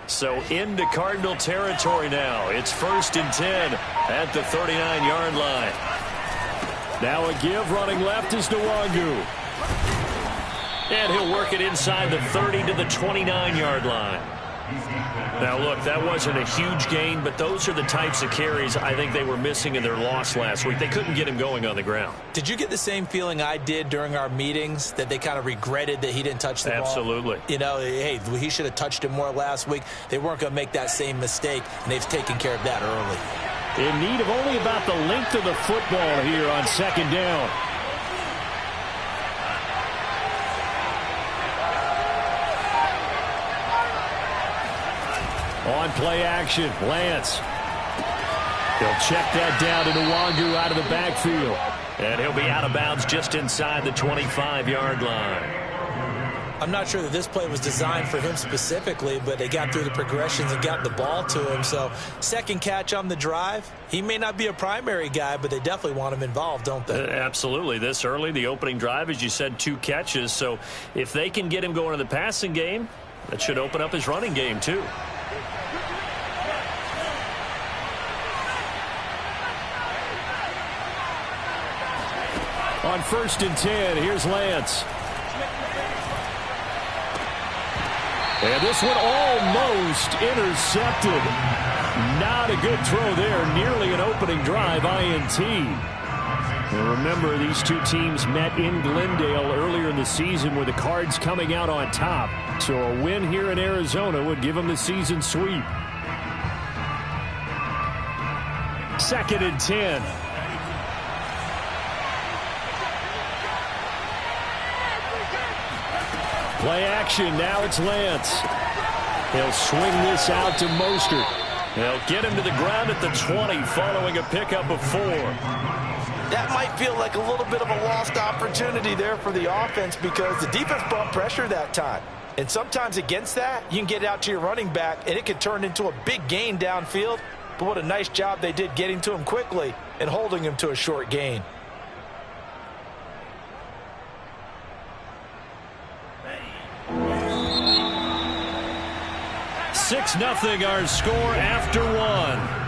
So into Cardinal territory now. It's 1st and 10 at the 39-yard line. Now a give running left is Nwangu. And he'll work it inside the 30 to the 29-yard line. Now, look, that wasn't a huge gain, but those are the types of carries I think they were missing in their loss last week. They couldn't get him going on the ground. Did you get the same feeling I did during our meetings, that they kind of regretted that he didn't touch the ball? Absolutely. You know, hey, he should have touched him more last week. They weren't going to make that same mistake, and they've taken care of that early. In need of only about the length of the football here on 2nd down. On play action, Lance. He'll check that down to Nwangu out of the backfield. And he'll be out of bounds just inside the 25-yard line. I'm not sure that this play was designed for him specifically, but they got through the progressions and got the ball to him. So, second catch on the drive. He may not be a primary guy, but they definitely want him involved, don't they? Absolutely. This early, the opening drive, as you said, 2 catches. So, if they can get him going in the passing game, that should open up his running game, too. On 1st and 10, here's Lance. And this one almost intercepted. Not a good throw there. Nearly an opening drive INT. And remember, these two teams met in Glendale earlier in the season with the Cards coming out on top. So a win here in Arizona would give them the season sweep. 2nd and 10. Play action, now it's Lance. He'll swing this out to Mostert. They'll get him to the ground at the 20 following a pickup of 4. That might feel like a little bit of a lost opportunity there for the offense because the defense brought pressure that time. And sometimes against that, you can get it out to your running back, and it can turn into a big gain downfield. But what a nice job they did getting to him quickly and holding him to a short gain. 6-0 our score after 1.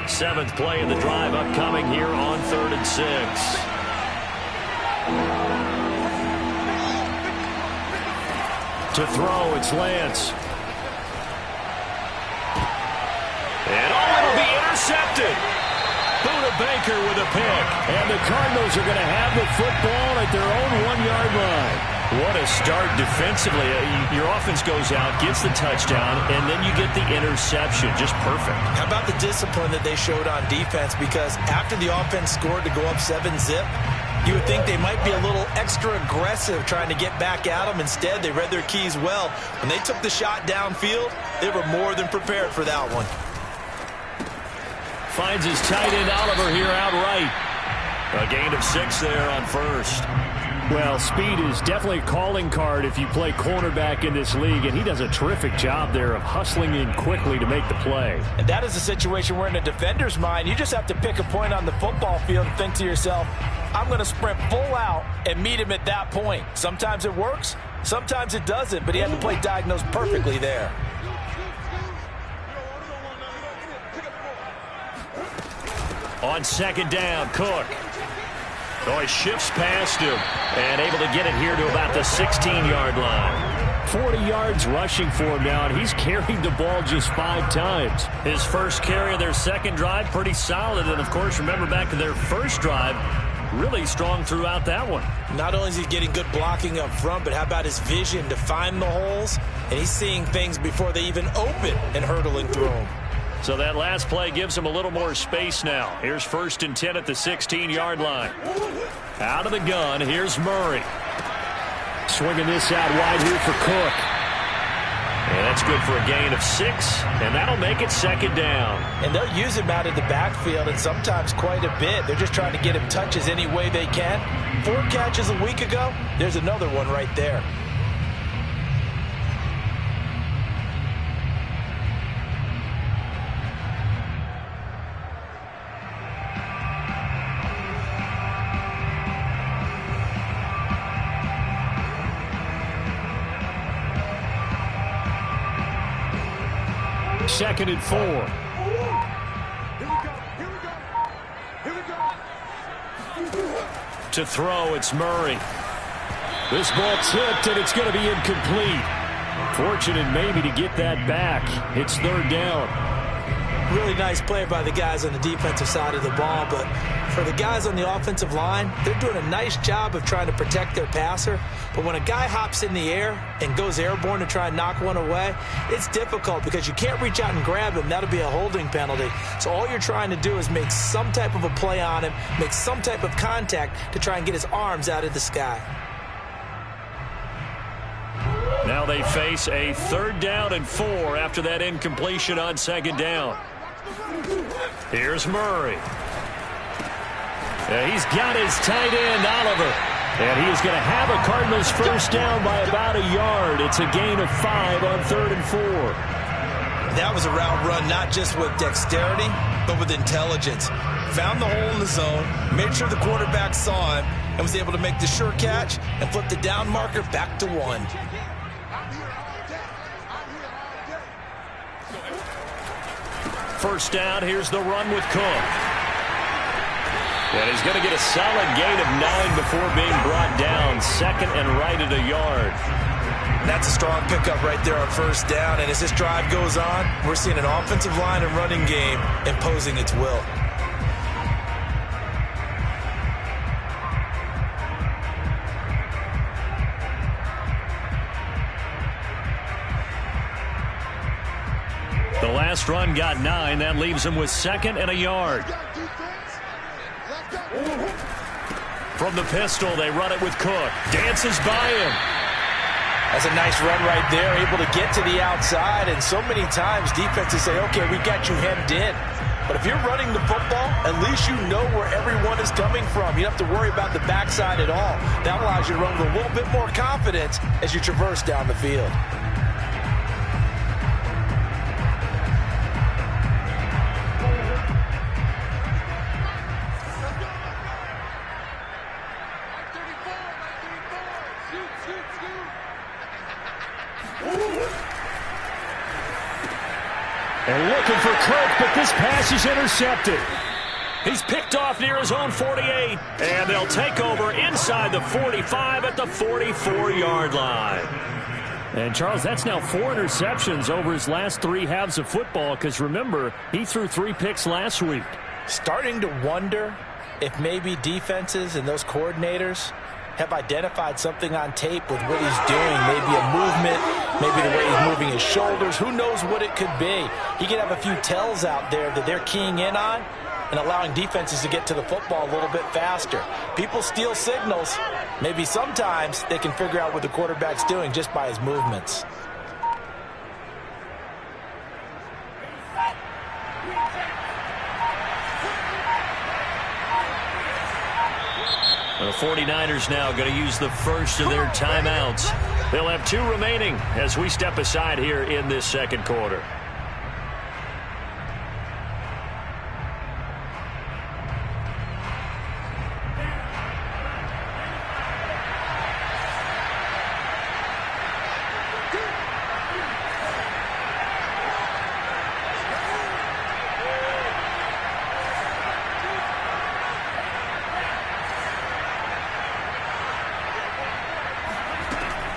7th play of the drive upcoming here on 3rd and 6. To throw, it's Lance. And it'll be intercepted. Buda Baker with a pick. And the Cardinals are going to have the football at their own 1-yard line. What a start defensively. Your offense goes out, gets the touchdown, and then you get the interception. Just perfect. How about the discipline that they showed on defense? Because after the offense scored to go up 7-zip, you would think they might be a little extra aggressive trying to get back at them. Instead, they read their keys well. When they took the shot downfield, they were more than prepared for that one. Finds his tight end Oliver here outright. A gain of 6 there on 1st. Well, speed is definitely a calling card if you play cornerback in this league, and he does a terrific job there of hustling in quickly to make the play. And that is a situation where in a defender's mind, you just have to pick a point on the football field and think to yourself, I'm going to sprint full out and meet him at that point. Sometimes it works, sometimes it doesn't, but he had the play diagnosed perfectly there. On 2nd down, Cook. Oh, he shifts past him and able to get it here to about the 16-yard line. 40 yards rushing for him now, and he's carried the ball just 5 times. His first carry of their second drive, pretty solid. And, of course, remember back to their first drive, really strong throughout that one. Not only is he getting good blocking up front, but how about his vision to find the holes? And he's seeing things before they even open and hurdling through them. So that last play gives him a little more space now. Here's 1st and 10 at the 16-yard line. Out of the gun, here's Murray. Swinging this out wide here for Cook. And that's good for a gain of 6, and that'll make it 2nd down. And they'll use him out of the backfield, and sometimes quite a bit. They're just trying to get him touches any way they can. 4 catches a week ago, there's another one right there. 2nd and 4. To throw, it's Murray. This ball tipped, and it's going to be incomplete. Fortunate maybe to get that back. It's 3rd down. Really nice play by the guys on the defensive side of the ball, but for the guys on the offensive line, they're doing a nice job of trying to protect their passer. But when a guy hops in the air and goes airborne to try and knock one away, it's difficult because you can't reach out and grab him. That'll be a holding penalty. So all you're trying to do is make some type of a play on him, make some type of contact to try and get his arms out of the sky. Now they face a 3rd down and 4 after that incompletion on 2nd down. Here's Murray. He's got his tight end, Oliver. And he is going to have a Cardinals 1st down by about a yard. It's a gain of 5 on 3rd and 4. That was a route run not just with dexterity, but with intelligence. Found the hole in the zone, made sure the quarterback saw him, and was able to make the sure catch and flip the down marker back to 1. First down, here's the run with Cook. And he's going to get a solid gain of 9 before being brought down. 2nd and right at a yard. That's a strong pickup right there on 1st down. And as this drive goes on, we're seeing an offensive line and running game imposing its will. The last run got 9. That leaves him with 2nd and a yard. From the pistol, they run it with Cook. Dances by him. That's a nice run right there, able to get to the outside. And so many times defenses say, okay, we got you hemmed in. But if you're running the football, at least you know where everyone is coming from. You don't have to worry about the backside at all. That allows you to run with a little bit more confidence as you traverse down the field. And looking for Kirk, but this pass is intercepted. He's picked off near his own 48. And they'll take over inside the 45 at the 44-yard line. And, Charles, that's now 4 interceptions over his last 3 halves of football because, remember, he threw 3 picks last week. Starting to wonder if maybe defenses and those coordinators have identified something on tape with what he's doing. Maybe a movement, maybe the way he's moving his shoulders. Who knows what it could be? He could have a few tells out there that they're keying in on and allowing defenses to get to the football a little bit faster. People steal signals. Maybe sometimes they can figure out what the quarterback's doing just by his movements. The 49ers now going to use the first of their timeouts. They'll have 2 remaining as we step aside here in this 2nd quarter.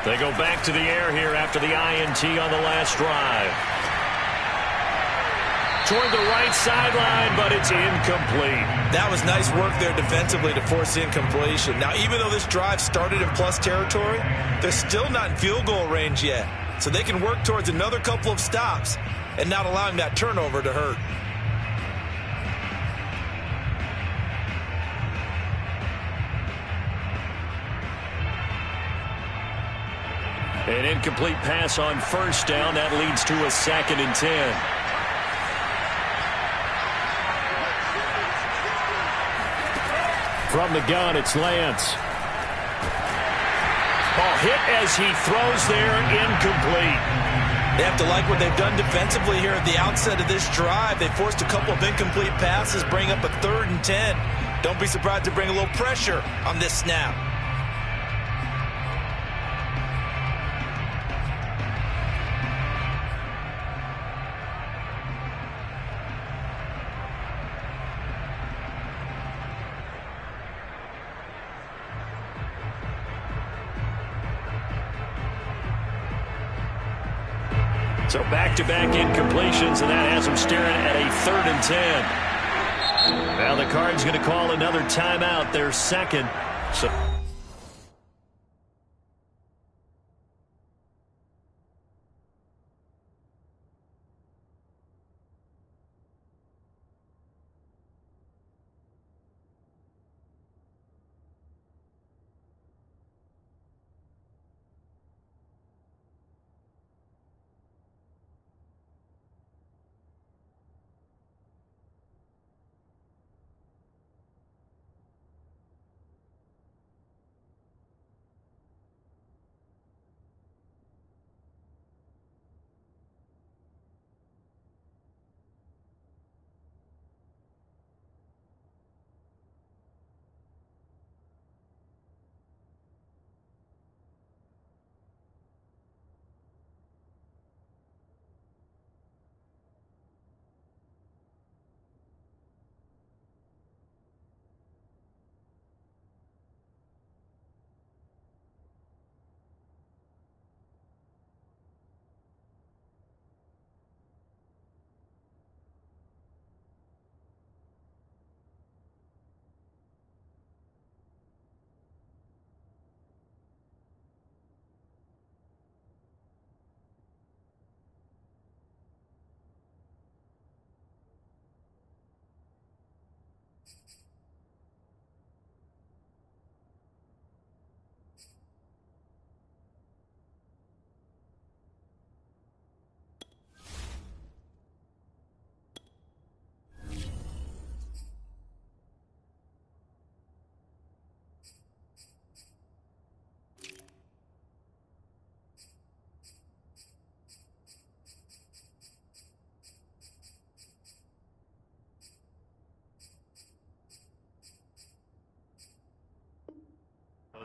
They go back to the air here after the INT on the last drive. Toward the right sideline, but it's incomplete. That was nice work there defensively to force incompletion. Now, even though this drive started in plus territory, they're still not in field goal range yet. So they can work towards another couple of stops and not allowing that turnover to hurt. An incomplete pass on 1st down. That leads to a 2nd and 10. From the gun, it's Lance. Ball hit as he throws there, incomplete. They have to like what they've done defensively here at the outset of this drive. They forced a couple of incomplete passes, bring up a 3rd and 10. Don't be surprised to bring a little pressure on this snap. So back-to-back incompletions, and that has them staring at a 3rd and 10. Now the Cards going to call another timeout, their second. So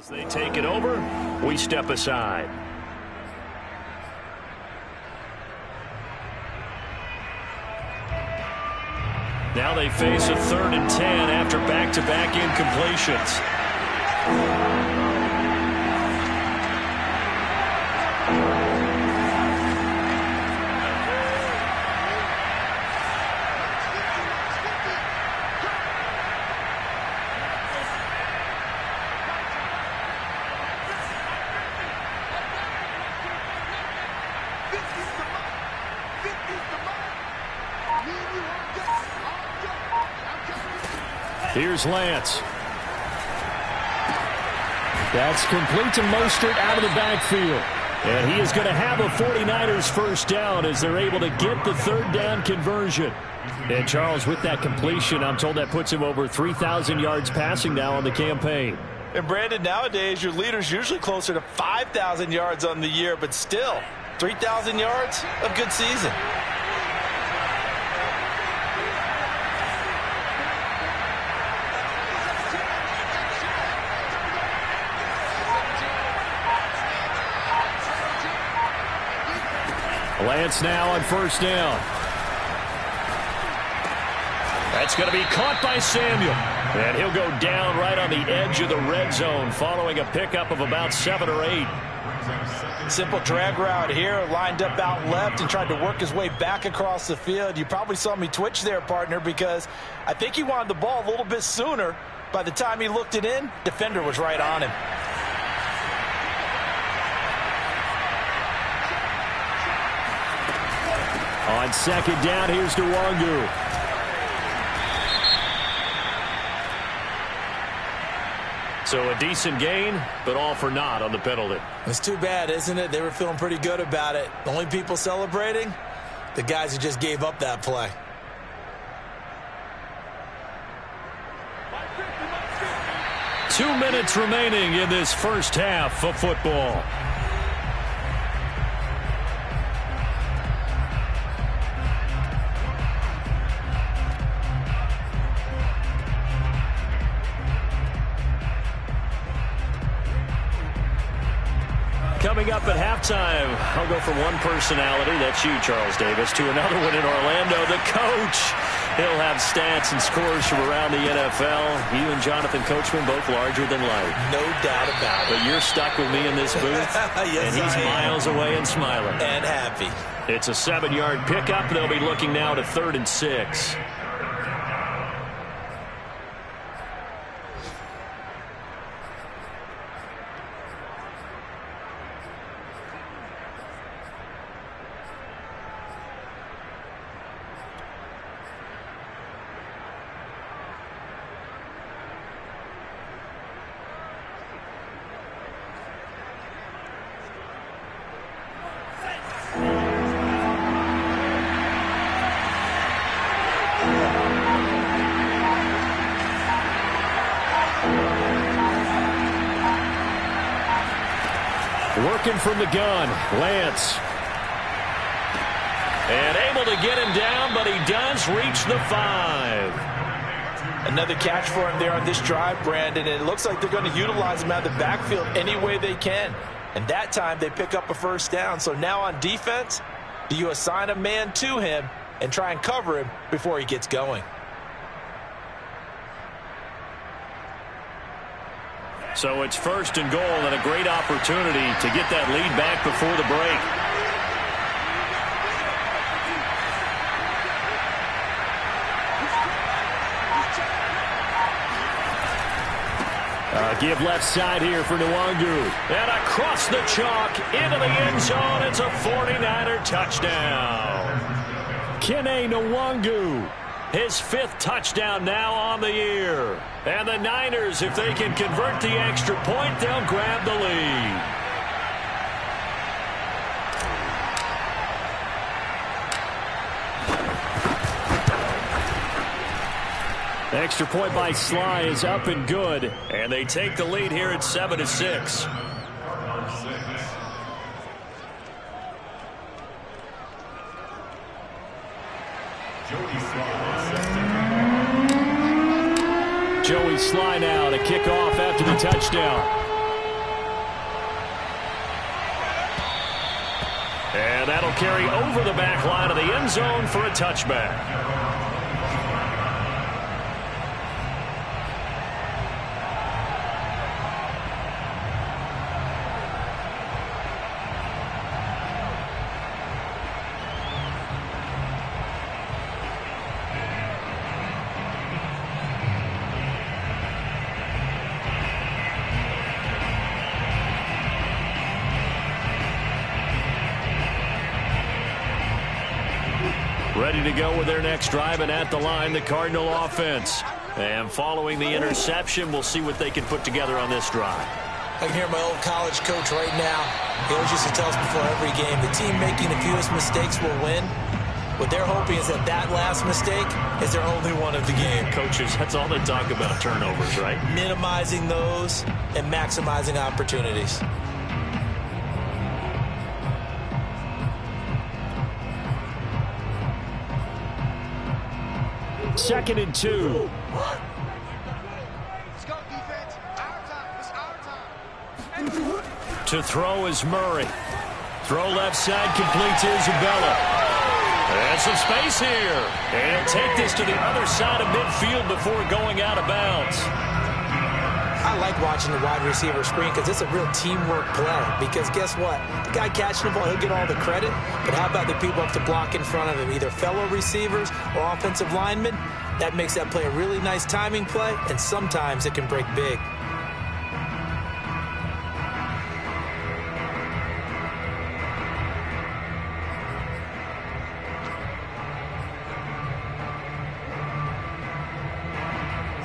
as they take it over, we step aside. Now they face a 3rd and 10 after back-to-back incompletions. Here's Lance. That's complete to Mostert out of the backfield. And he is going to have a 49ers first down as they're able to get the 3rd down conversion. And Charles, with that completion, I'm told that puts him over 3,000 yards passing now on the campaign. And Brandon, nowadays your leader's usually closer to 5,000 yards on the year, but still, 3,000 yards, a good season. Lance now on first down. That's going to be caught by Samuel. And he'll go down right on the edge of the red zone following a pickup of about 7 or 8. Simple drag route here, lined up out left and tried to work his way back across the field. You probably saw me twitch there, partner, because I think he wanted the ball a little bit sooner. By the time he looked it in, defender was right on him. On second down, here's Nwangu. So a decent gain, but all for naught on the penalty. It's too bad, isn't it? They were feeling pretty good about it. The only people celebrating, the guys who just gave up that play. Two minutes remaining in this first half of football. Coming up at halftime, I'll go from one personality, that's you, Charles Davis, to another one in Orlando, the coach. He'll have stats and scores from around the NFL. You and Jonathan Coachman, both larger than life. No doubt about it. But you're stuck with me in this booth, Yes, and he's miles away and smiling. And happy. It's a 7-yard pickup. They'll be looking now to 3rd and 6. Working from the gun, Lance. And able to get him down, but he does reach the 5. Another catch for him there on this drive, Brandon, and it looks like they're going to utilize him out of the backfield any way they can. And that time they pick up a first down. So now on defense, do you assign a man to him and try and cover him before he gets going? So it's 1st and goal and a great opportunity to get that lead back before the break. Give left side here for Nwangu. And across the chalk into the end zone. It's a 49er touchdown. Kene Nwangu. His 5th touchdown now on the year. And the Niners, if they can convert the extra point, they'll grab the lead. Extra point by Sly is up and good. And they take the lead here at 7-6. Joey Sly now to kick off after the touchdown. And that'll carry over the back line of the end zone for a touchback. Ready to go with their next drive, and at the line, the Cardinal offense. And following the interception, we'll see what they can put together on this drive. I can hear my old college coach right now. He always used to tell us before every game, the team making the fewest mistakes will win. What they're hoping is that that last mistake is their only one of the game. Coaches, that's all they talk about, turnovers, right? Minimizing those and maximizing opportunities. 2nd and 2. Let's go, defense. Our time. It's our time. To throw is Murray. Throw left side, completes Isabella. And some space here. And he'll take this to the other side of midfield before going out of bounds. I like watching the wide receiver screen because it's a real teamwork play. Because guess what? The guy catching the ball, he'll get all the credit. But how about the people up to block in front of him, either fellow receivers or offensive linemen? That makes that play a really nice timing play, and sometimes it can break big.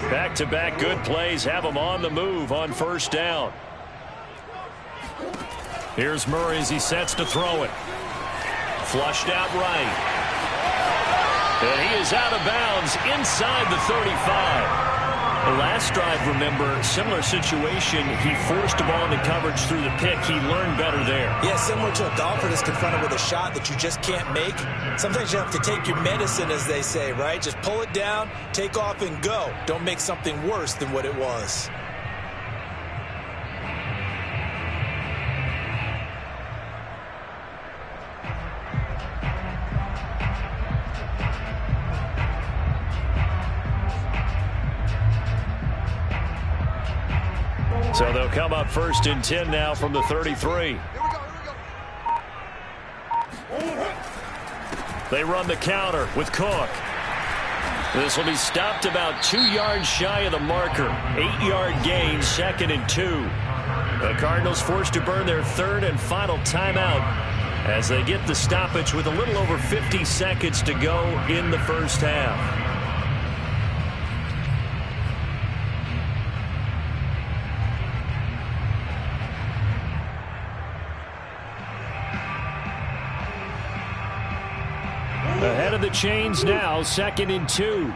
Back-to-back good plays have them on the move on 1st down. Here's Murray as he sets to throw it. Flushed out right. And he is out of bounds inside the 35. The last drive, remember, similar situation. He forced the ball into coverage through the pick. He learned better there. Yeah, similar to a golfer that's confronted with a shot that you just can't make. Sometimes you have to take your medicine, as they say, right? Just pull it down, take off, and go. Don't make something worse than what it was. So they'll come up 1st and 10 now from the 33. Here we go. They run the counter with Cook. This will be stopped about 2 yards shy of the marker. 8-yard gain, 2nd and 2. The Cardinals forced to burn their 3rd and final timeout as they get the stoppage with a little over 50 seconds to go in the first half. Ahead of the chains now, 2nd and 2.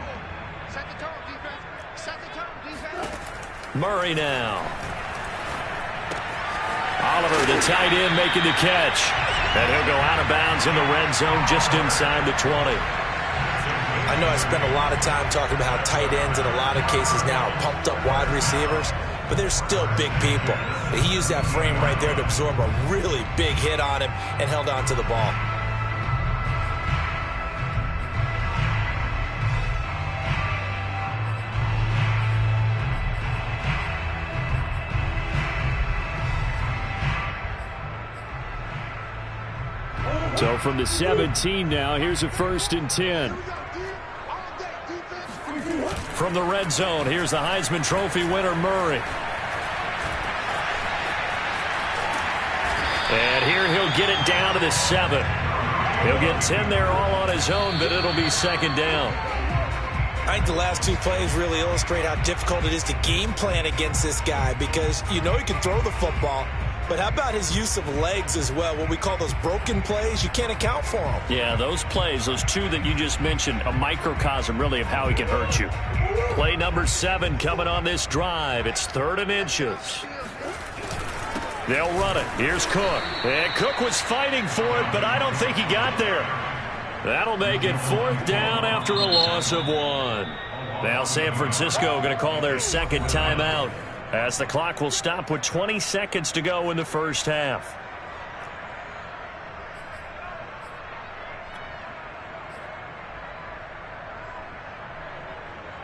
Set the tone, defense. Set the tone, defense. Murray now. Oliver, the tight end, making the catch. And he'll go out of bounds in the red zone just inside the 20. I know I spent a lot of time talking about how tight ends in a lot of cases now are pumped up wide receivers, but they're still big people. He used that frame right there to absorb a really big hit on him and held on to the ball. So from the 17 now, here's a 1st and 10. From the red zone, here's the Heisman Trophy winner, Murray. And here he'll get it down to the 7. He'll get 10 there all on his own, but it'll be 2nd down. I think the last 2 plays really illustrate how difficult it is to game plan against this guy because you know he can throw the football. But how about his use of legs as well? What we call those broken plays, you can't account for them. Yeah, those plays, those 2 that you just mentioned, a microcosm really of how he can hurt you. Play number 7 coming on this drive. It's 3rd and inches. They'll run it. Here's Cook. And Cook was fighting for it, but I don't think he got there. That'll make it 4th down after a loss of 1. Now San Francisco going to call their 2nd timeout, as the clock will stop with 20 seconds to go in the first half.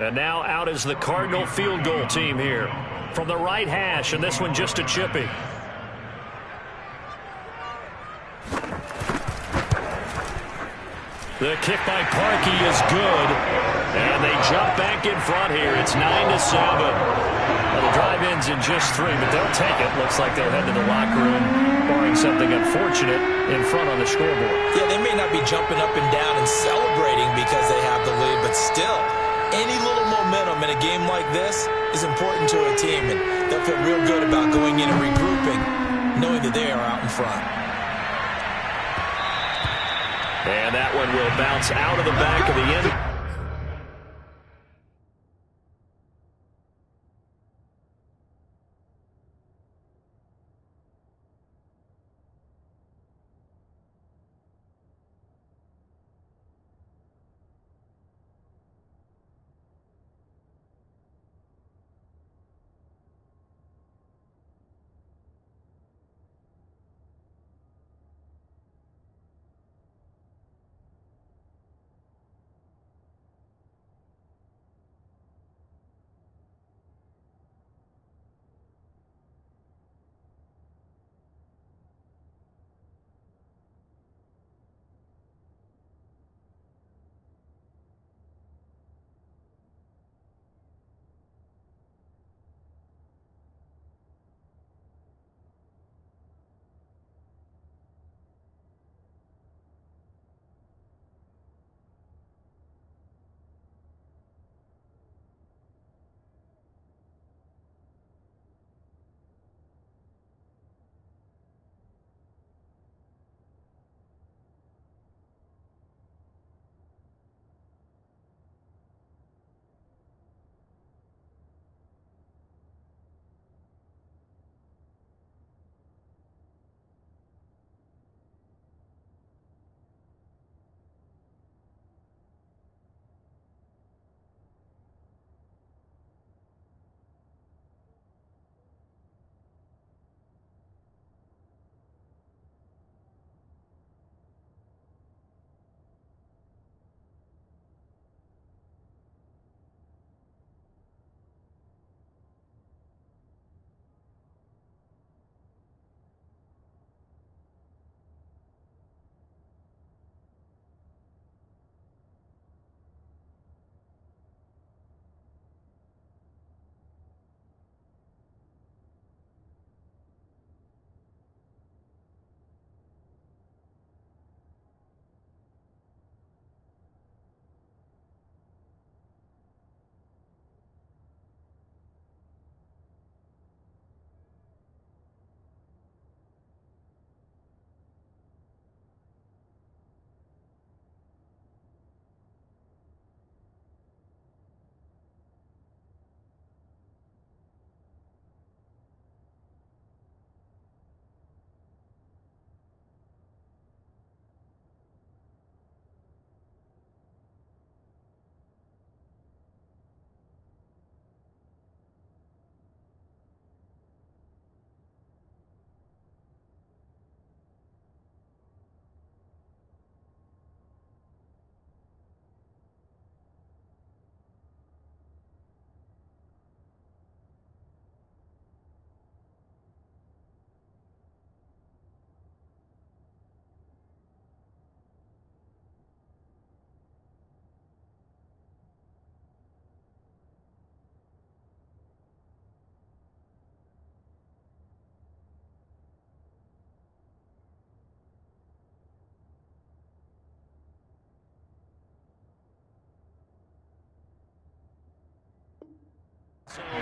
And now out is the Cardinal field goal team here. From the right hash, and this one just a chippy. The kick by Parkey is good. And they jump back in front here. It's 9-7. Well, the drive ends in just 3, but they'll take it. Looks like they'll head to the locker room, barring something unfortunate in front on the scoreboard. Yeah, they may not be jumping up and down and celebrating because they have the lead, but still, any little momentum in a game like this is important to a team, and they'll feel real good about going in and regrouping, knowing that they are out in front. And that one will bounce out of the back of the end.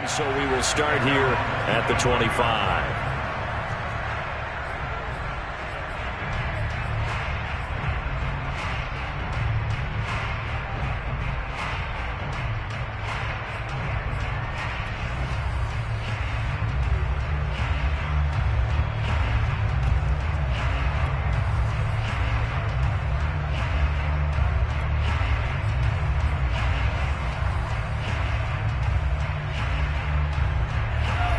So we will start here at the 25.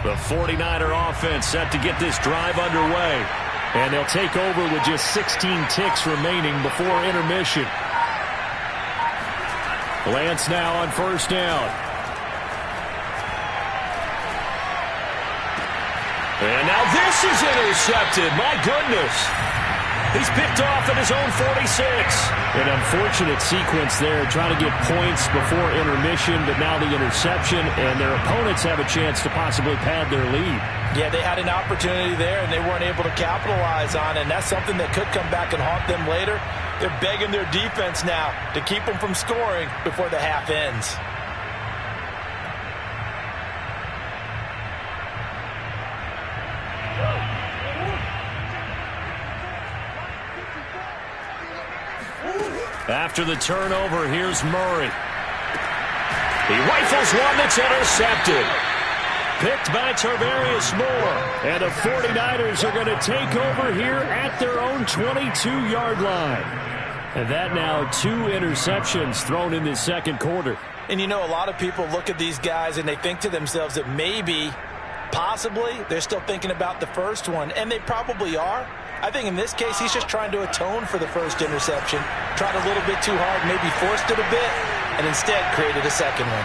The 49er offense set to get this drive underway. And they'll take over with just 16 ticks remaining before intermission. Lance now on first down. And now this is intercepted. My goodness. He's picked off at his own 46. An unfortunate sequence there, trying to get points before intermission, but now the interception, and their opponents have a chance to possibly pad their lead. Yeah, they had an opportunity there, and they weren't able to capitalize on it, and that's something that could come back and haunt them later. They're begging their defense now to keep them from scoring before the half ends. After the turnover, here's Murray. He rifles one that's intercepted. Picked by Tarvarius Moore. And the 49ers are going to take over here at their own 22-yard line. And that now 2 interceptions thrown in this second quarter. And you know, a lot of people look at these guys and they think to themselves that maybe, possibly, they're still thinking about the first one. And they probably are. I think in this case, he's just trying to atone for the first interception. Tried a little bit too hard, maybe forced it a bit, and instead created a second one.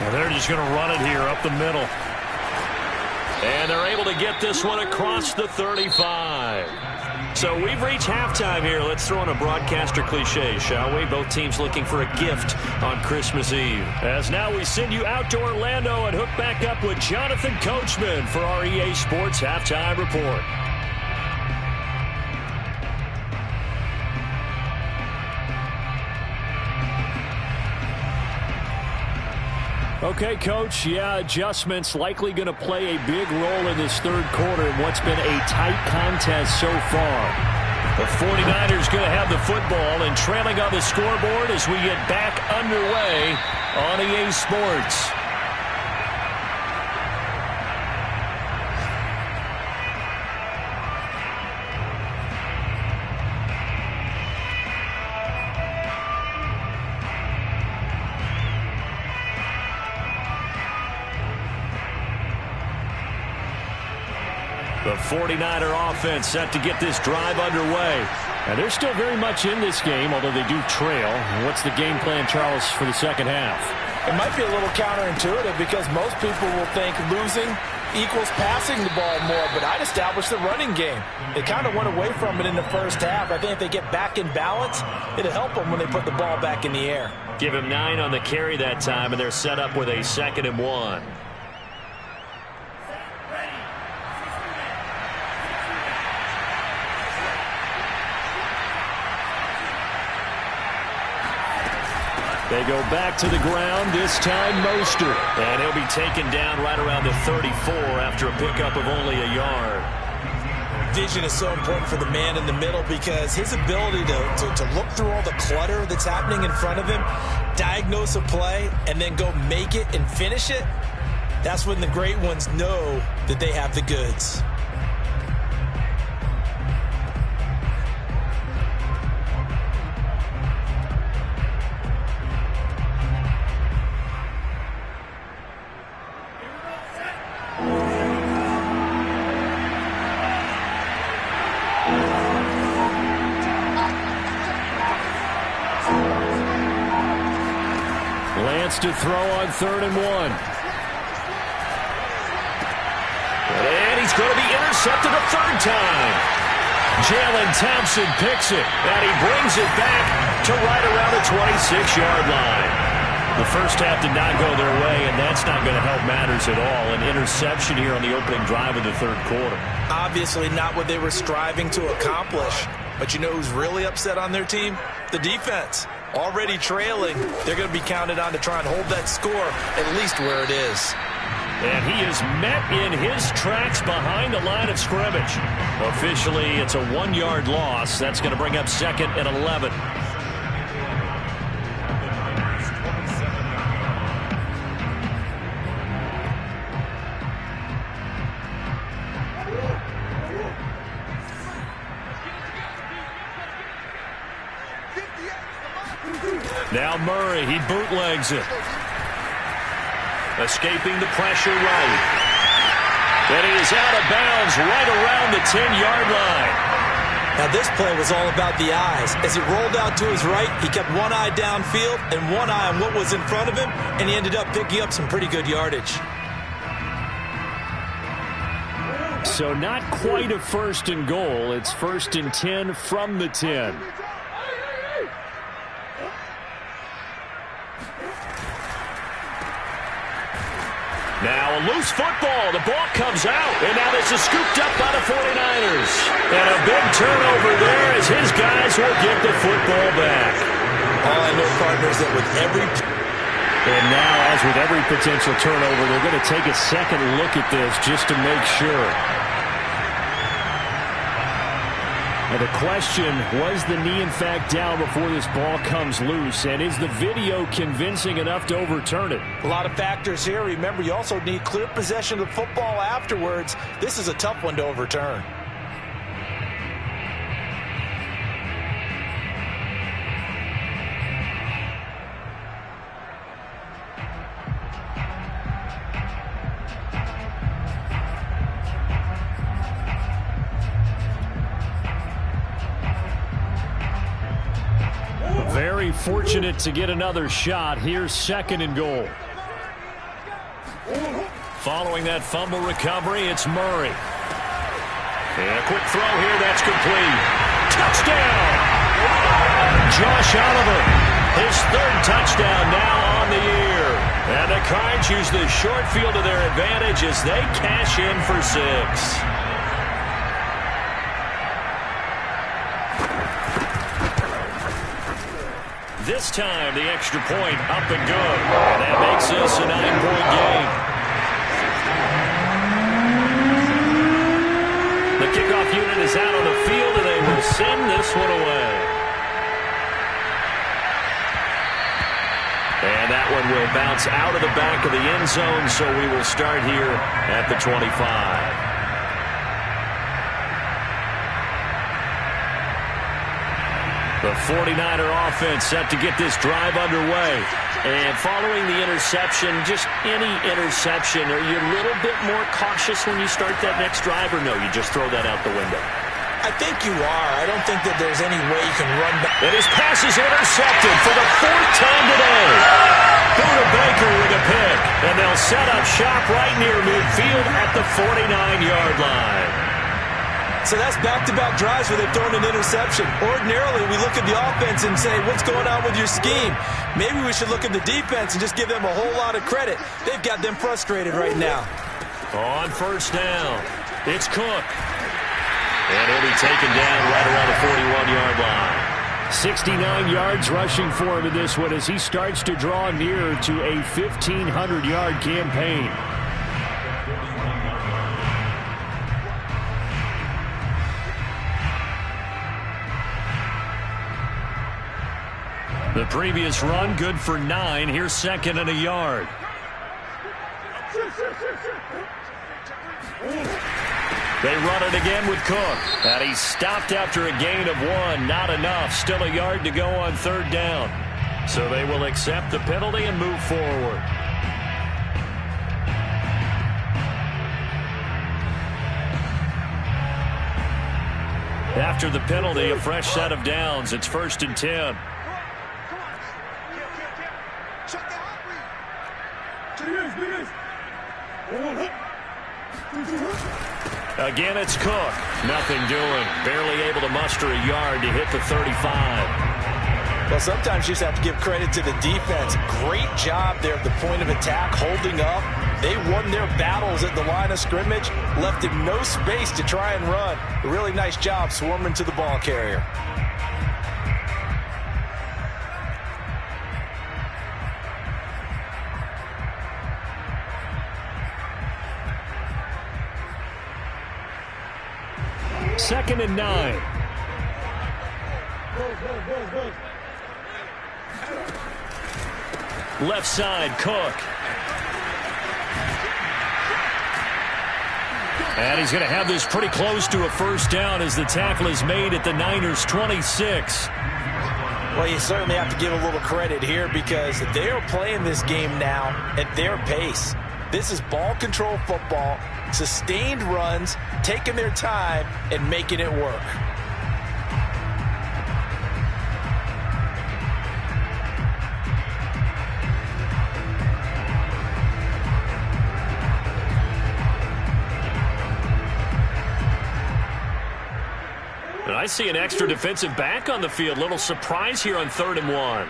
Well, they're just going to run it here up the middle. And they're able to get this one across the 35. So we've reached halftime here. Let's throw in a broadcaster cliche, shall we? Both teams looking for a gift on Christmas Eve. As now we send you out to Orlando and hook back up with Jonathan Coachman for our EA Sports Halftime Report. Okay, Coach, yeah, adjustments likely going to play a big role in this third quarter in what's been a tight contest so far. The 49ers going to have the football and trailing on the scoreboard as we get back underway on EA Sports. The 49er offense set to get this drive underway. And they're still very much in this game, although they do trail. What's the game plan, Charles, for the second half? It might be a little counterintuitive because most people will think losing equals passing the ball more, but I'd establish the running game. They kind of went away from it in the first half. I think if they get back in balance, it'll help them when they put the ball back in the air. Give him 9 on the carry that time, and they're set up with a 2nd and 1. They go back to the ground, this time Mostert. And he'll be taken down right around the 34 after a pickup of only a yard. Vision is so important for the man in the middle because his ability to look through all the clutter that's happening in front of him, diagnose a play, and then go make it and finish it, that's when the great ones know that they have the goods. To throw on 3rd and 1. And he's going to be intercepted a 3rd time. Jalen Thompson picks it, and he brings it back to right around the 26-yard line. The first half did not go their way, and that's not going to help matters at all. An interception here on the opening drive of the third quarter. Obviously not what they were striving to accomplish. But you know who's really upset on their team? The defense. Already trailing, they're going to be counted on to try and hold that score at least where it is. And he is met in his tracks behind the line of scrimmage. Officially, it's a 1-yard loss. That's going to bring up 2nd and 11. Now Murray, he bootlegs it. Escaping the pressure right. And he is out of bounds right around the 10-yard line. Now this play was all about the eyes. As he rolled out to his right, he kept one eye downfield and one eye on what was in front of him, and he ended up picking up some pretty good yardage. So not quite a 1st and goal. It's 1st and 10 from the 10. Now a loose football. The ball comes out. And now this is scooped up by the 49ers. And a big turnover there as his guys will get the football back. All I know, partners, that with every... And now, as with every potential turnover, they're going to take a second look at this just to make sure. Now the question, was the knee in fact down before this ball comes loose? And is the video convincing enough to overturn it? A lot of factors here. Remember, you also need clear possession of the football afterwards. This is a tough one to overturn. Very fortunate to get another shot. Here's 2nd and goal. Following that fumble recovery, it's Murray. And a quick throw here, that's complete. Touchdown! Josh Oliver, his 3rd touchdown now on the year. And the Cards use the short field to their advantage as they cash in for 6. This time, the extra point up and good. And that makes this a 9-point game. The kickoff unit is out on the field, and they will send this one away. And that one will bounce out of the back of the end zone, so we will start here at the 25. The 49er offense set to get this drive underway. And following the interception, just any interception, are you a little bit more cautious when you start that next drive, or no, you just throw that out the window? I think you are. I don't think that there's any way you can run back. And his pass is intercepted for the 4th time today. Buda Baker with a pick. And they'll set up shop right near midfield at the 49-yard line. So that's back-to-back drives where they've thrown an interception. Ordinarily, we look at the offense and say, what's going on with your scheme? Maybe we should look at the defense and just give them a whole lot of credit. They've got them frustrated right now. On 1st down, it's Cook. And he'll be taken down right around the 41-yard line. 69 yards rushing for him in this one as he starts to draw near to a 1,500-yard campaign. The previous run, good for 9. Here's 2nd and a yard. They run it again with Cook. And he's stopped after a gain of 1. Not enough. Still a yard to go on 3rd down. So they will accept the penalty and move forward. After the penalty, a fresh set of downs. It's 1st and 10. Again, it's Cook. Nothing doing. Barely able to muster a yard to hit the 35. Well, sometimes you just have to give credit to the defense. Great job there at the point of attack, holding up. They won their battles at the line of scrimmage, left him no space to try and run. A really nice job swarming to the ball carrier. Second and 9. Left side, Cook. And he's going to have this pretty close to a first down as the tackle is made at the Niners' 26. Well, you certainly have to give a little credit here because they are playing this game now at their pace. This is ball control football, sustained runs, taking their time and making it work. And I see an extra defensive back on the field. Little surprise here on 3rd and 1.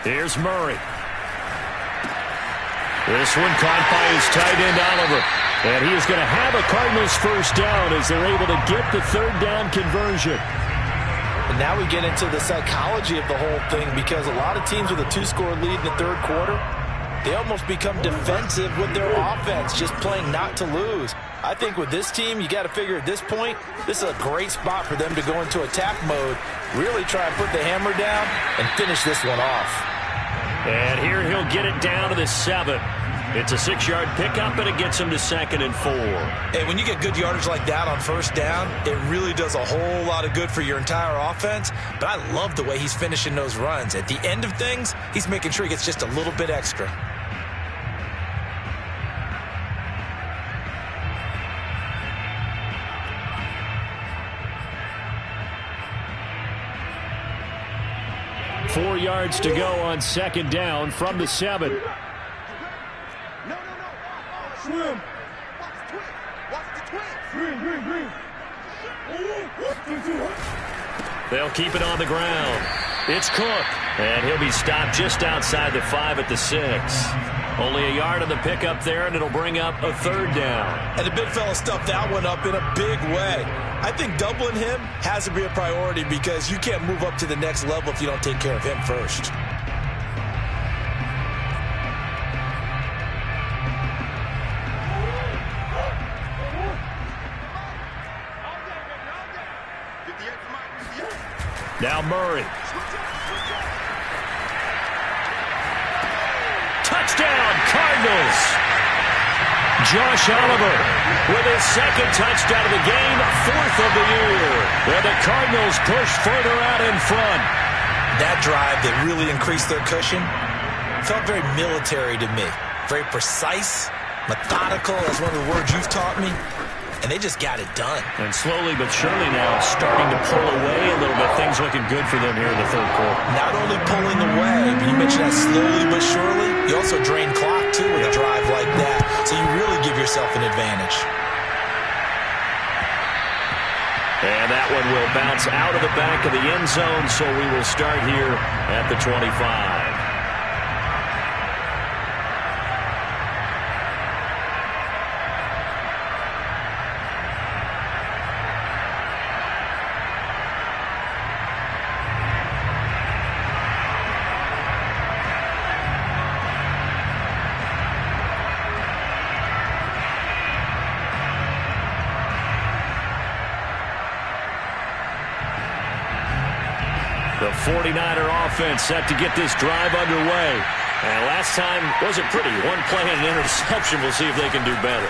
Here's Murray. This one caught by his tight end, Oliver. And he is going to have a Cardinals first down as they're able to get the 3rd down conversion. And now we get into the psychology of the whole thing because a lot of teams with a 2-score lead in the 3rd quarter, they almost become defensive with their offense, just playing not to lose. I think with this team, you got to figure at this point, this is a great spot for them to go into attack mode, really try and put the hammer down and finish this one off. And here he'll get it down to the 7. It's a 6-yard pickup, and it gets him to 2nd and 4. And when you get good yardage like that on first down, it really does a whole lot of good for your entire offense. But I love the way he's finishing those runs. At the end of things, he's making sure he gets just a little bit extra. Four yards to go on 2nd down from the 7. No. Swim. Watch the twins. Green. They'll keep it on the ground. It's Cook. And he'll be stopped just outside the 5 at the 6. Only a yard on the pickup there, and it'll bring up a 3rd down. And the big fella stuffed that one up in a big way. I think doubling him has to be a priority because you can't move up to the next level if you don't take care of him first. Now Murray. Touchdown, Cardinals. Josh Oliver with his 2nd touchdown of the game, 4th of the year. And the Cardinals push further out in front. That drive that really increased their cushion felt very military to me. Very precise, methodical, that's one of the words you've taught me. And they just got it done. And slowly but surely now starting to pull away a little bit. Things looking good for them here in the 3rd quarter. Not only pulling away, but you mentioned that slowly but surely. You also drain clock, too, with a drive like that. So you really give yourself an advantage. And that one will bounce out of the back of the end zone, so we will start here at the 25. The 49er offense set to get this drive underway. And last time wasn't pretty. One play and an interception. We'll see if they can do better.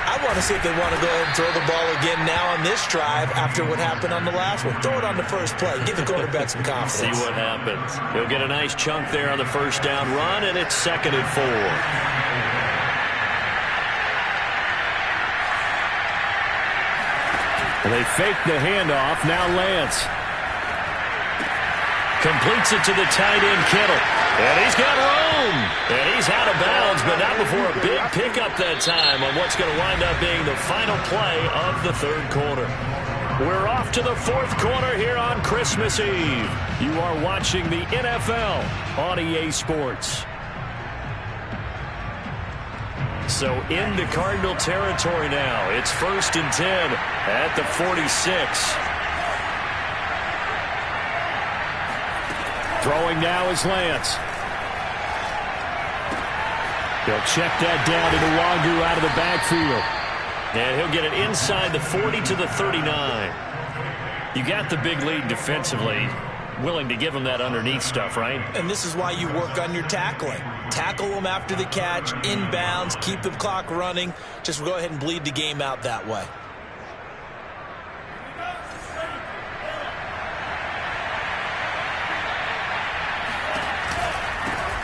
I want to see if they want to go ahead and throw the ball again now on this drive after what happened on the last one. Throw it on the first play. Give the quarterback some confidence. See what happens. He'll get a nice chunk there on the first down run, and it's 2nd and 4. They fake the handoff. Now Lance. Completes it to the tight end, Kittle. And he's got room. And he's out of bounds, but not before a big pickup that time on what's going to wind up being the final play of the third quarter. We're off to the fourth quarter here on Christmas Eve. You are watching the NFL on EA Sports. So into Cardinal territory now. It's 1st and 10 at the 46. Throwing now is Lance. They'll check that down to Nwangu out of the backfield. And he'll get it inside the 40 to the 39. You got the big lead defensively. Willing to give him that underneath stuff, right? And this is why you work on your tackling. Tackle them after the catch, inbounds, keep the clock running. Just go ahead and bleed the game out that way.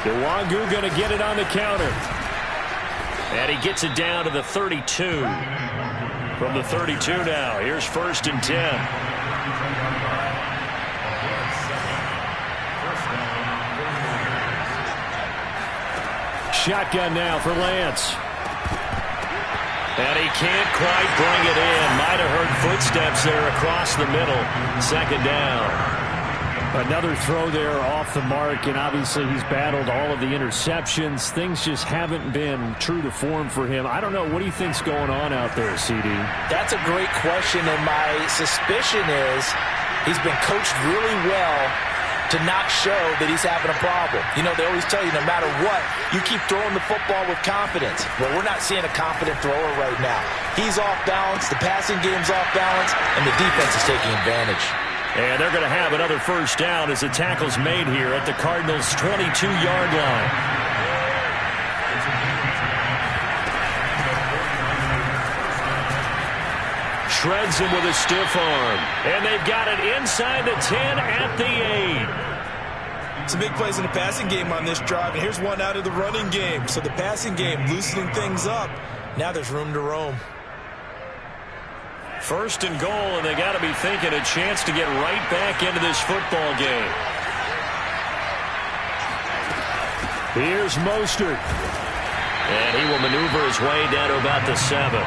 Nwangu going to get it on the counter. And he gets it down to the 32. From the 32 now, here's 1st and 10. Shotgun now for Lance. And he can't quite bring it in. Might have heard footsteps there across the middle. 2nd down. Another throw there off the mark, and obviously he's battled all of the interceptions. Things just haven't been true to form for him. I don't know. What do you think's going on out there, CD? That's a great question, and my suspicion is he's been coached really well to not show that he's having a problem. You know, they always tell you no matter what, you keep throwing the football with confidence. Well, we're not seeing a confident thrower right now. He's off balance, the passing game's off balance, and the defense is taking advantage. And they're going to have another 1st down as the tackle's made here at the Cardinals' 22-yard line. Shreds him with a stiff arm. And they've got it inside the 10 at the 8. Some big plays in the passing game on this drive, and here's one out of the running game. So the passing game loosening things up. Now there's room to roam. 1st and goal, and they got to be thinking a chance to get right back into this football game. Here's Mostert. And he will maneuver his way down to about the 7.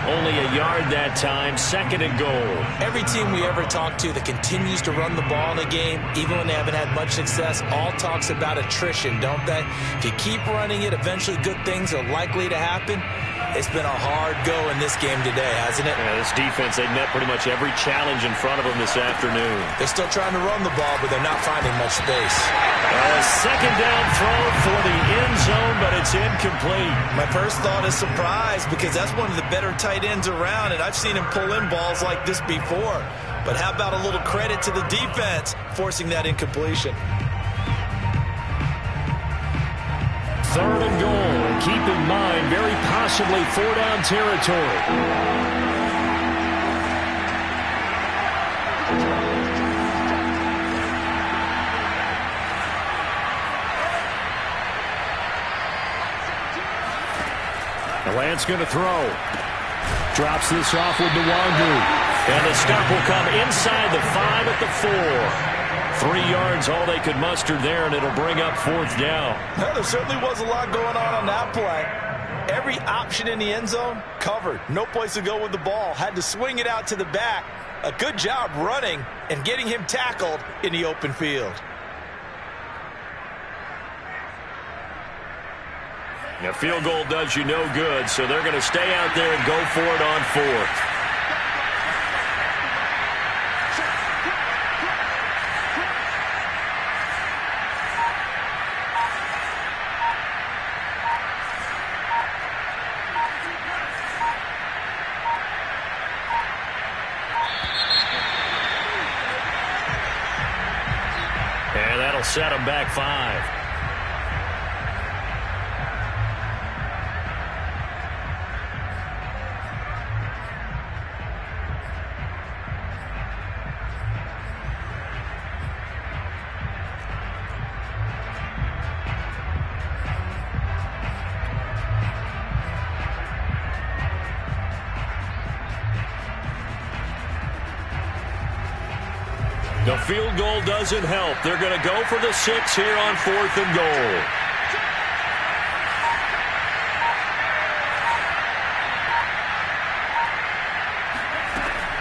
Only a yard that time, 2nd and goal. Every team we ever talk to that continues to run the ball in a game, even when they haven't had much success, all talks about attrition, don't they? If you keep running it, eventually good things are likely to happen. It's been a hard go in this game today, hasn't it? Yeah, this defense, they've met pretty much every challenge in front of them this afternoon. They're still trying to run the ball, but they're not finding much space. A 2nd down throw for the end zone, but it's incomplete. My first thought is surprise, because that's one of the better tight ends around, and I've seen him pull in balls like this before. But how about a little credit to the defense forcing that incompletion? 3rd and goal. And keep in mind, very possibly 4-down territory. Lance going to throw. Drops this off with Nwangu. And the stop will come inside the 5 at the 4. 3 yards, all they could muster there, and it'll bring up 4th down. Well, there certainly was a lot going on that play. Every option in the end zone covered. No place to go with the ball. Had to swing it out to the back. A good job running and getting him tackled in the open field. A field goal does you no good, so they're going to stay out there and go for it on 4th. And that'll set them back 5. The field goal doesn't help. They're going to go for the 6 here on 4th and goal.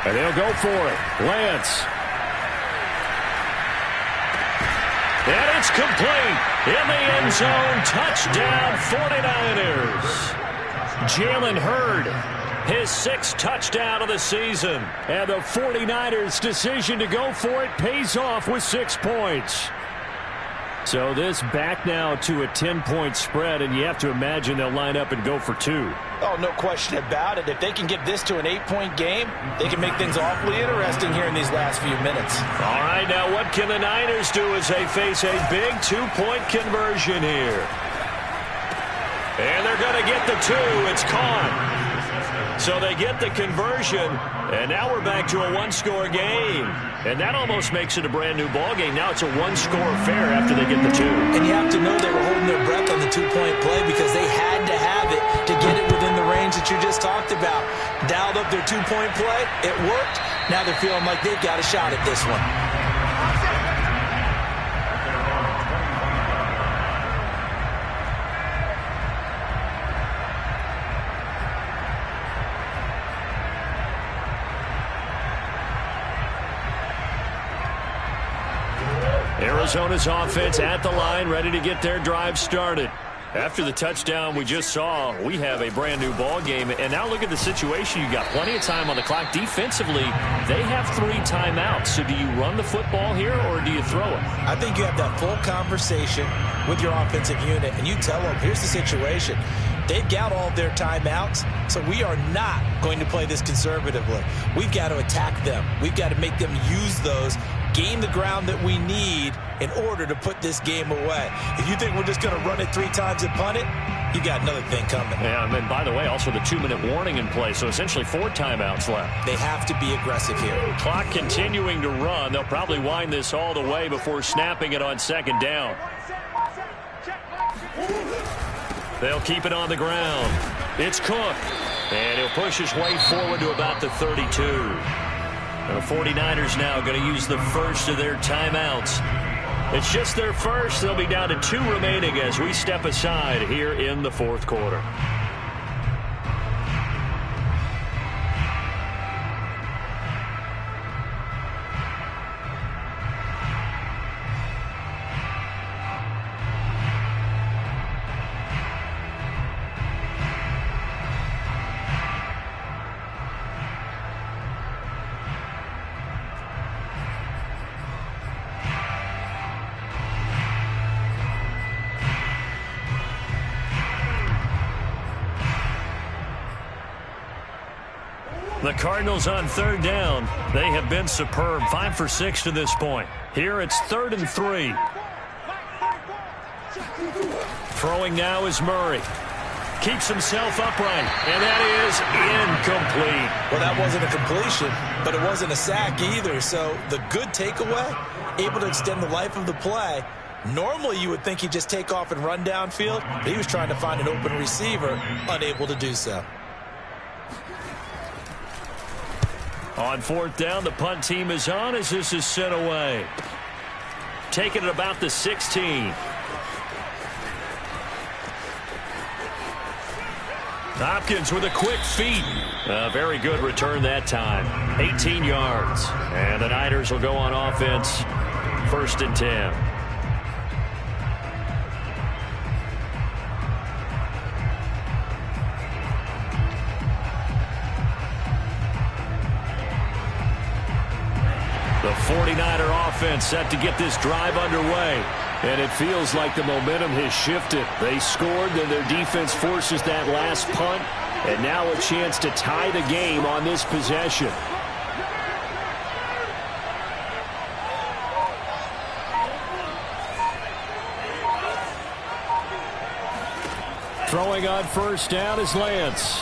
And they'll go for it. Lance. And it's complete. In the end zone. Touchdown, 49ers. Jalen Hurd, his 6th touchdown of the season. And the 49ers' decision to go for it pays off with 6 points. So this back now to a 10-point spread, and you have to imagine they'll line up and go for 2. Oh, no question about it. If they can get this to an 8-point game, they can make things awfully interesting here in these last few minutes. All right, now what can the Niners do as they face a big 2-point conversion here? And they're going to get the 2. It's caught. So they get the conversion, and now we're back to a 1-score game. And that almost makes it a brand-new ball game. Now it's a 1-score affair after they get the 2. And you have to know they were holding their breath on the 2-point play because they had to have it to get it within the range that you just talked about. Dialed up their 2-point play. It worked. Now they're feeling like they've got a shot at this one. Arizona's offense at the line, ready to get their drive started. After the touchdown we just saw, we have a brand-new ball game. And now look at the situation. You got plenty of time on the clock. Defensively, they have 3 timeouts. So do you run the football here or do you throw it? I think you have that full conversation with your offensive unit, and you tell them, here's the situation. They've got all of their timeouts, so we are not going to play this conservatively. We've got to attack them. We've got to make them use those, gain the ground that we need in order to put this game away. If you think we're just going to run it 3 times and punt it, you got another thing coming. Yeah, and then, by the way, also the 2-minute warning in play, so essentially 4 timeouts left. They have to be aggressive here. Clock continuing to run. They'll probably wind this all the way before snapping it on 2nd down. They'll keep it on the ground. It's Cook, and he'll push his way forward to about the 32. The 49ers now going to use the first of their timeouts. It's just their first. They'll be down to 2 remaining as we step aside here in the 4th quarter. The Cardinals on 3rd down. They have been superb. 5 for 6 to this point. Here it's 3rd and 3. Throwing now is Murray. Keeps himself upright, and that is incomplete. Well, that wasn't a completion, but it wasn't a sack either. So the good takeaway, able to extend the life of the play. Normally you would think he'd just take off and run downfield, but he was trying to find an open receiver, unable to do so. On 4th down, the punt team is on as this is sent away. Taking it about the 16. Hopkins with a quick feet. A very good return that time. 18 yards. And the Niners will go on offense. 1st and 10. The 49er offense set to get this drive underway. And it feels like the momentum has shifted. They scored, then their defense forces that last punt. And now a chance to tie the game on this possession. Throwing on 1st down is Lance.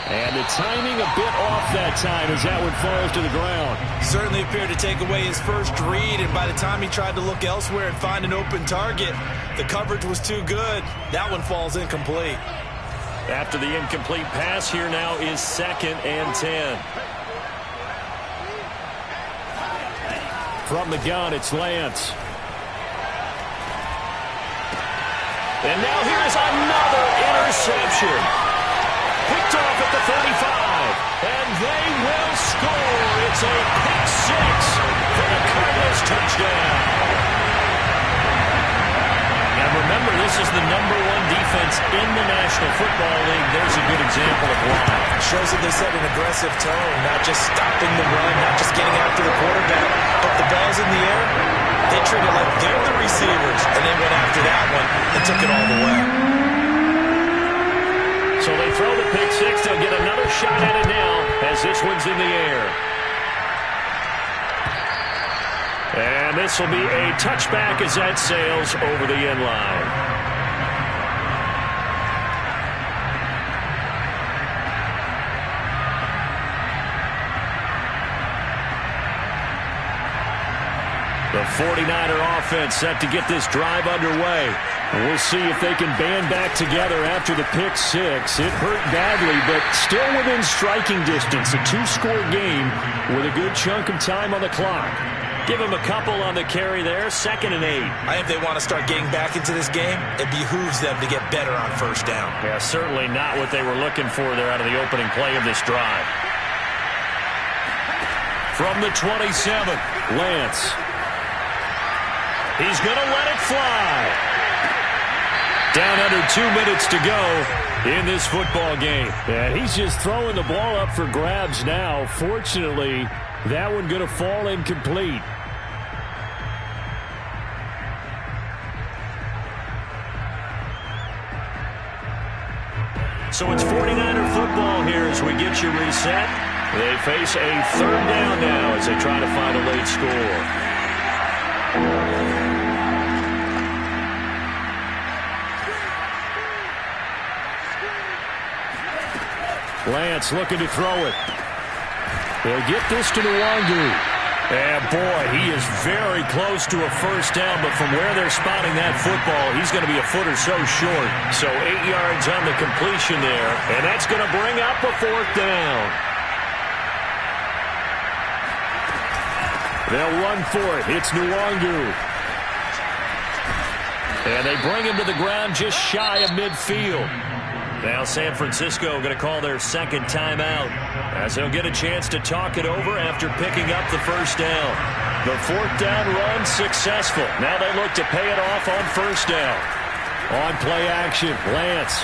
And the timing a bit off that time as that one falls to the ground. Certainly appeared to take away his first read, and by the time he tried to look elsewhere and find an open target, the coverage was too good. That one falls incomplete. After the incomplete pass, here now is 2nd and 10. From the gun, it's Lance. And now here's another interception. Picked off at the 35. And they will score. It's a pick six for the Cardinals touchdown. And remember, this is the #1 defense in the National Football League. There's a good example of why. Shows that they set an aggressive tone, not just stopping the run, not just getting after the quarterback, but the ball's in the air. They treat it like they're the receivers, and they went after that one and took it all the way. So they throw the pick six. They'll get another shot at it now as this one's in the air. And this will be a touchback as that sails over the end line. The 49er offense set to get this drive underway. We'll see if they can band back together after the pick six. It hurt badly, but still within striking distance. A 2-score game with a good chunk of time on the clock. Give them a couple on the carry there. 2nd and 8. I think they want to start getting back into this game. It behooves them to get better on first down. Yeah, certainly not what they were looking for there out of the opening play of this drive. From the 27, Lance. He's going to let it fly. Down under 2 minutes to go in this football game. And he's just throwing the ball up for grabs now. Fortunately, that one going to fall incomplete. So it's 49er football here as we get you reset. They face a 3rd down now as they try to find a late score. Lance looking to throw it. They'll get this to Nwangu. And boy, he is very close to a first down, but from where they're spotting that football, he's going to be a foot or so short. So 8 yards on the completion there, and that's going to bring up a 4th down. They'll run for it. It's Nwangu. And they bring him to the ground just shy of midfield. Now San Francisco going to call their 2nd timeout as they'll get a chance to talk it over after picking up the first down. The 4th down run successful. Now they look to pay it off on first down. On play action, Lance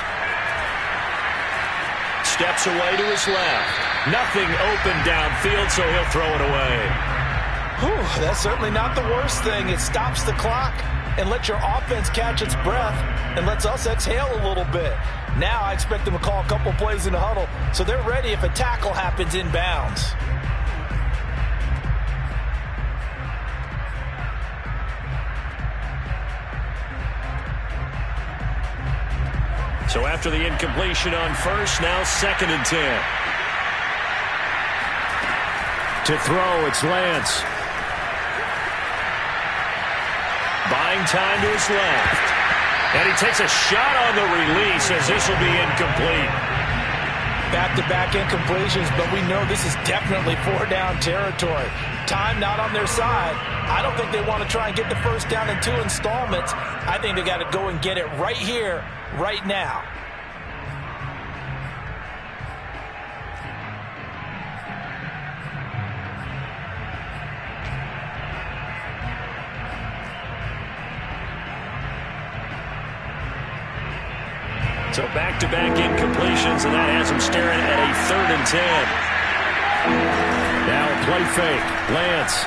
steps away to his left. Nothing open downfield, so he'll throw it away. Whew, that's certainly not the worst thing. It stops the clock and lets your offense catch its breath and lets us exhale a little bit. Now I expect them to call a couple plays in the huddle so they're ready if a tackle happens inbounds. So after the incompletion on first, now 2nd and 10. To throw, it's Lance. Buying time to his left. And he takes a shot on the release as this will be incomplete. Back-to-back incompletions, but we know this is definitely 4-down territory. Time not on their side. I don't think they want to try and get the first down in 2 installments. I think they got to go and get it right here, right now. So back-to-back incompletions, and that has them staring at a 3rd and 10. Now a play fake. Lance.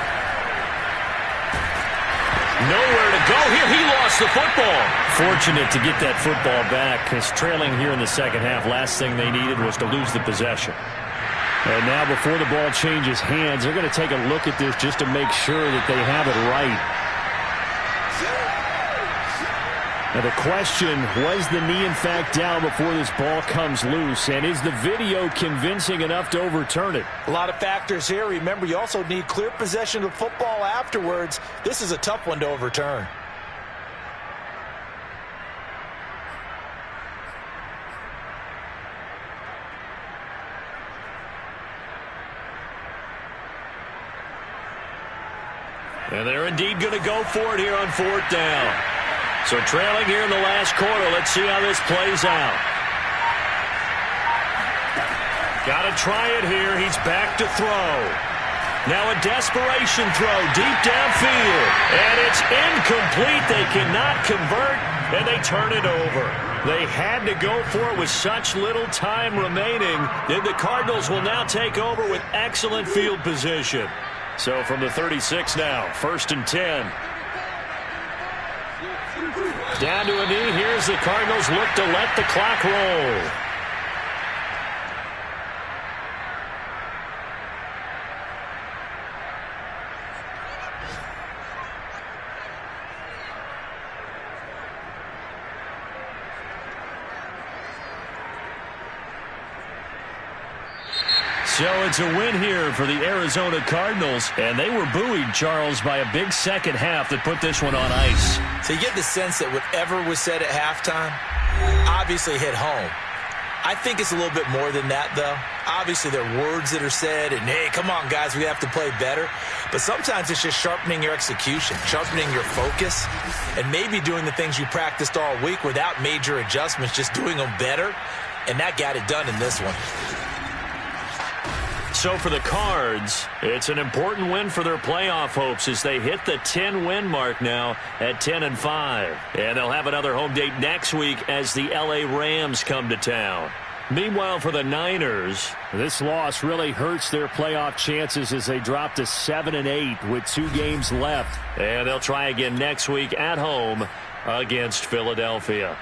Nowhere to go here. He lost the football. Fortunate to get that football back, because trailing here in the 2nd half, last thing they needed was to lose the possession. And now before the ball changes hands, they're going to take a look at this just to make sure that they have it right. Now the question, was the knee in fact down before this ball comes loose? And is the video convincing enough to overturn it? A lot of factors here. Remember, you also need clear possession of football afterwards. This is a tough one to overturn. And they're indeed going to go for it here on 4th down. So trailing here in the last quarter. Let's see how this plays out. Got to try it here. He's back to throw. Now a desperation throw deep downfield. And it's incomplete. They cannot convert, and they turn it over. They had to go for it with such little time remaining. And the Cardinals will now take over with excellent field position. So from the 36 now, 1st and 10. Down to a knee. Here's the Cardinals look to let the clock roll. So it's a win here for the Arizona Cardinals, and they were buoyed, Charles, by a big second half that put this one on ice. So you get the sense that whatever was said at halftime obviously hit home. I think it's a little bit more than that, though. Obviously, there are words that are said, and, hey, come on, guys, we have to play better. But sometimes it's just sharpening your execution, sharpening your focus, and maybe doing the things you practiced all week without major adjustments, just doing them better, and that got it done in this one. So for the Cards, it's an important win for their playoff hopes as they hit the 10-win mark now at 10-5. And they'll have another home date next week as the L.A. Rams come to town. Meanwhile, for the Niners, this loss really hurts their playoff chances as they drop to 7-8 with 2 games left. And they'll try again next week at home against Philadelphia.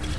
you